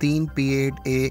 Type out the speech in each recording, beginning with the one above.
3 P-8A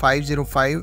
505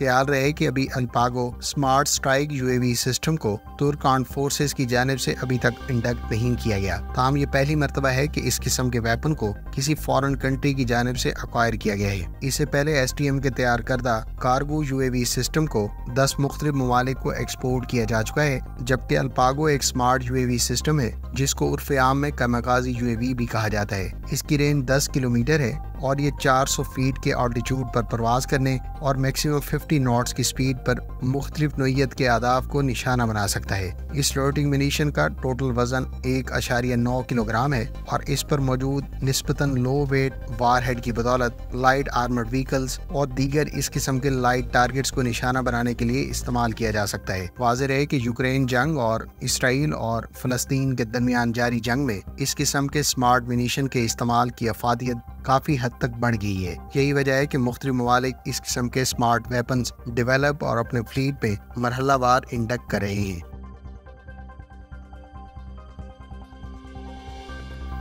خیال رہے کہ ابھی الپاگو اسمارٹ اسٹرائک UAV سسٹم کو ترک آرمڈ فورسز کی جانب سے ابھی تک انڈکٹ نہیں کیا گیا، تاہم یہ پہلی مرتبہ ہے کہ اس قسم کے ویپن کو کسی فورن کنٹری کی جانب سے ایکوائر کیا گیا ہے۔ اس سے پہلے STM کے تیار کردہ کارگو UAV سسٹم کو 10 مختلف ممالک کو ایکسپورٹ کیا جا چکا ہے، جبکہ الپاگو ایک اسمارٹ UAV سسٹم ہے جس کو عرف عام میں کیمیکازی UAV بھی کہا جاتا ہے۔ اس کی رینج 10 کلومیٹر ہے اور یہ 400 فیٹ کے آلٹیچیوڈ پر پرواز کرنے اور میکسیمم 50 ناٹس کی سپیڈ پر مختلف نوعیت کے اہداف کو نشانہ بنا سکتا ہے۔ اس لوٹنگ منیشن کا ٹوٹل وزن 1.9 کلو گرام ہے اور اس پر موجود نسبتاً لو ویٹ وار ہیڈ کی بدولت لائٹ آرمرڈ وہیکلز اور دیگر اس قسم کے لائٹ ٹارگٹس کو نشانہ بنانے کے لیے استعمال کیا جا سکتا ہے۔ واضح رہے کہ یوکرین جنگ اور اسرائیل اور فلسطین کے درمیان جاری جنگ میں اس قسم کے اسمارٹ منیشن کے استعمال کی افادیت کافی حد تک بڑھ گئی ہے۔ یہی وجہ ہے کہ مختلف ممالک اس قسم کے اسمارٹ ویپنز ڈیولپ اور اپنے فلیٹ میں مرحلہ وار انڈکٹ کر رہے ہیں۔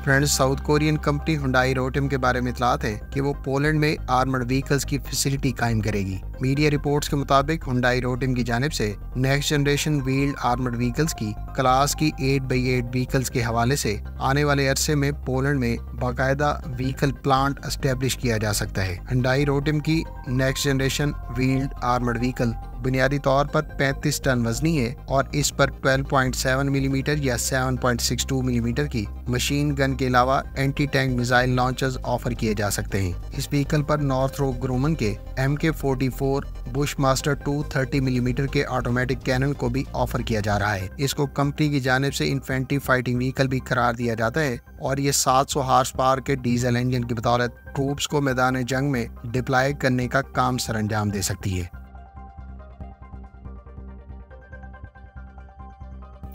Friends, south Korean company Hyundai Rotem کے بارے میں اطلاعات ہیں کہ وہ پولینڈ میں آرمرڈ وہیکلز کی فیسلٹی قائم کرے گی۔ میڈیا رپورٹس کے مطابق ہنڈائی روٹم کی جانب سے next generation valid armoured vehicles کی کلاس کی 8x8 وہیکلز کے حوالے سے آنے والے عرصے میں پولینڈ میں باقاعدہ وہیکل پلانٹ اسٹیبلش کیا جا سکتا ہے۔ ہنڈائی روٹم کی next generation valid armoured vehicle بنیادی طور پر 35 ٹن وزنی ہے اور اس پر 12.7 ملی میٹر یا 7.62 ملی میٹر کی مشین گن کے علاوہ anti tank missile launchers offer کیے جا سکتے ہیں۔ اس وہیکل پر نارتھروپ گرومن کے MK44 بش ماسٹر 230 ملی میٹر کے آٹومیٹک کینن کو بھی آفر کیا جا رہا ہے۔ اس کو کمپنی کی جانب سے انفینٹری فائٹنگ وہیکل بھی قرار دیا جاتا ہے اور یہ 700 ہارس پاور کے ڈیزل انجن کی بدولت ٹروپس کو میدان جنگ میں ڈپلائی کرنے کا کام سر انجام دے سکتی ہے۔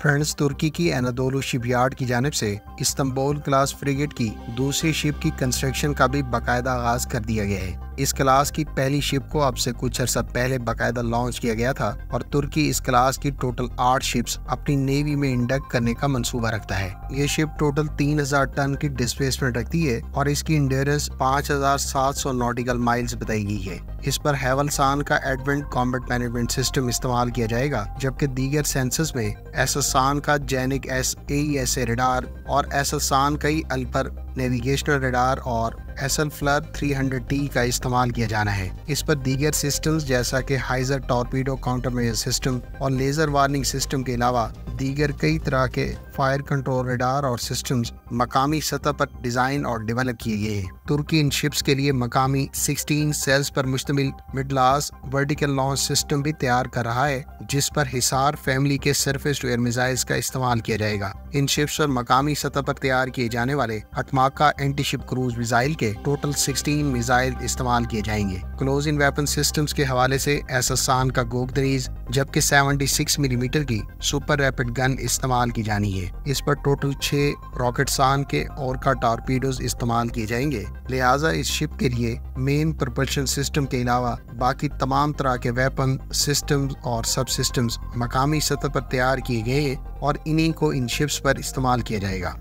فرینڈز، ترکی کی انادولو شپ یارڈ کی جانب سے استنبول کلاس فریگیٹ کی دوسری شپ کی کنسٹرکشن کا بھی باقاعدہ آغاز کر دیا گیا ہے۔ اس کلاس کی پہلی شپ کو اب سے کچھ عرصہ پہلے باقاعدہ لانچ کیا گیا تھا اور ترکی اس کلاس کی ٹوٹل 8 شپس اپنی نیوی میں انڈکٹ کرنے کا منصوبہ رکھتا ہے۔ یہ شپ ٹوٹل 3000 ٹن کی ڈسپلیسمنٹ رکھتی ہے اور اس کی انڈیورنس 5700 نوٹیکل مائلز بتائی گئی ہے۔ اس پر ہیولسان کا ایڈوانسڈ کامبیٹ مینجمنٹ سسٹم استعمال کیا جائے گا، جبکہ دیگر سینسرز میں ایسلسان کا جینک AESA ریڈار اور ایسلسان کا الپر نیویگیشنل ریڈار اور ایسل فلر 300T کا استعمال کیا جانا ہے۔ اس پر دیگر سسٹمز جیسا کہ ہائزر ٹارپیڈو کاؤنٹر میجر سسٹم اور لیزر وارننگ سسٹم کے علاوہ دیگر کئی طرح کے فائر کنٹرول ریڈار اور سسٹمز مقامی سطح پر ڈیزائن اور ڈیولپ کیے گئے ہیں۔ ترکی ان شپس کے لیے مقامی 16 سیلز پر مشتمل مڈلاس ورٹیکل لانچ سسٹم بھی تیار کر رہا ہے، جس پر حصار فیملی کے سرفیس ٹو ایئر میزائلز کا استعمال کیا جائے گا۔ ان شپس پر مقامی سطح پر تیار کیے جانے والے اٹماکا اینٹی شپ کروز میزائل کے ٹوٹل 16 میزائل استعمال کیے جائیں گے۔ کلوز ان ویپن سسٹمز کے حوالے سے ایسلسان کا گوگ دریز جبکہ 76 ملی میٹر کی سپر ریپڈ گن استعمال کی جانی ہے۔ اس پر ٹوٹل 6 راکٹ سان کے اورکا ٹارپیڈوز استعمال کیے جائیں گے، لہٰذا اس شپ کے لیے مین پروپلشن سسٹم کے علاوہ باقی تمام طرح کے ویپن سسٹمز اور سب سسٹمز مقامی سطح پر تیار کیے گئے ہیں اور انہی کو ان شپس پر استعمال کیا جائے گا۔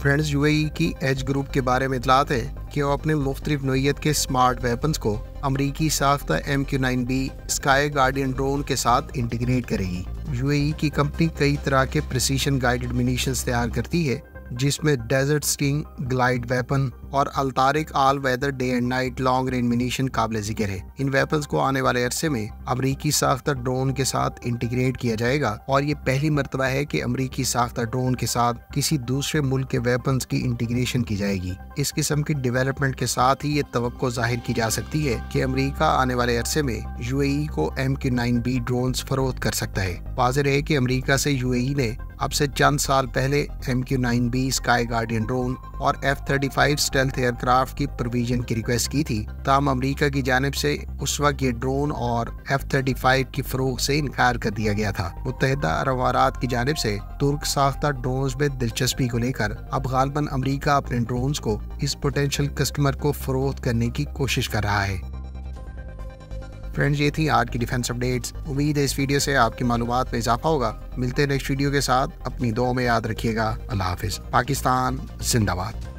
فرینڈز، UAE کی ایج گروپ کے بارے میں اطلاعات ہے کہ وہ اپنے مختلف نوعیت کے اسمارٹ ویپنز کو امریکی ساختہ MQ-9B اسکائی گارڈین ڈرون کے ساتھ انٹیگریٹ کرے گی۔ UAE کی کمپنی کئی طرح کے پریسیشن گائیڈڈ منیشنز تیار کرتی ہے، جس میں ڈیزرٹ سٹنگ گلائیڈ ویپن اور الطارق all weather day and night long range munition قابل ذکر ہے۔ ان ویپنز کو آنے والے عرصے میں امریکی ساختہ ڈرون کے ساتھ انٹیگریٹ کیا جائے گا اور یہ پہلی مرتبہ ہے کہ امریکی ساختہ ڈرون کے ساتھ کسی دوسرے ملک کے ویپنز کی انٹیگریشن کی جائے گی۔ اس قسم کی ڈیولپمنٹ کے ساتھ ہی یہ توقع ظاہر کی جا سکتی ہے کہ امریکہ آنے والے عرصے میں UAE کو MQ-9B ڈرونز فروخت کر سکتا ہے۔ واضح رہے کہ امریکہ سے UAE نے اب سے چند سال پہلے MQ-9B اسکائی گارڈین ڈرون اور F-35 اسٹیلتھ ایئر کرافٹ کی پروویژن کی ریکویسٹ کی تھی، تاہم امریکہ کی جانب سے اس وقت یہ ڈرون اور F-35 کی فروخت سے انکار کر دیا گیا تھا۔ متحدہ عرب امارات کی جانب سے ترک ساختہ ڈرونز میں دلچسپی کو لے کر اب غالباً امریکہ اپنے ڈرونز کو اس پوٹینشیل کسٹمر کو فروخت کرنے کی کوشش کر رہا ہے۔ فرینڈز، یہ تھی آج کی ڈیفنس اپڈیٹس۔ امید ہے اس ویڈیو سے آپ کی معلومات میں اضافہ ہوگا۔ ملتے ہیں نیکسٹ ویڈیو کے ساتھ، اپنی دعاؤں میں یاد رکھیے گا۔ اللہ حافظ۔ پاکستان زندہ باد۔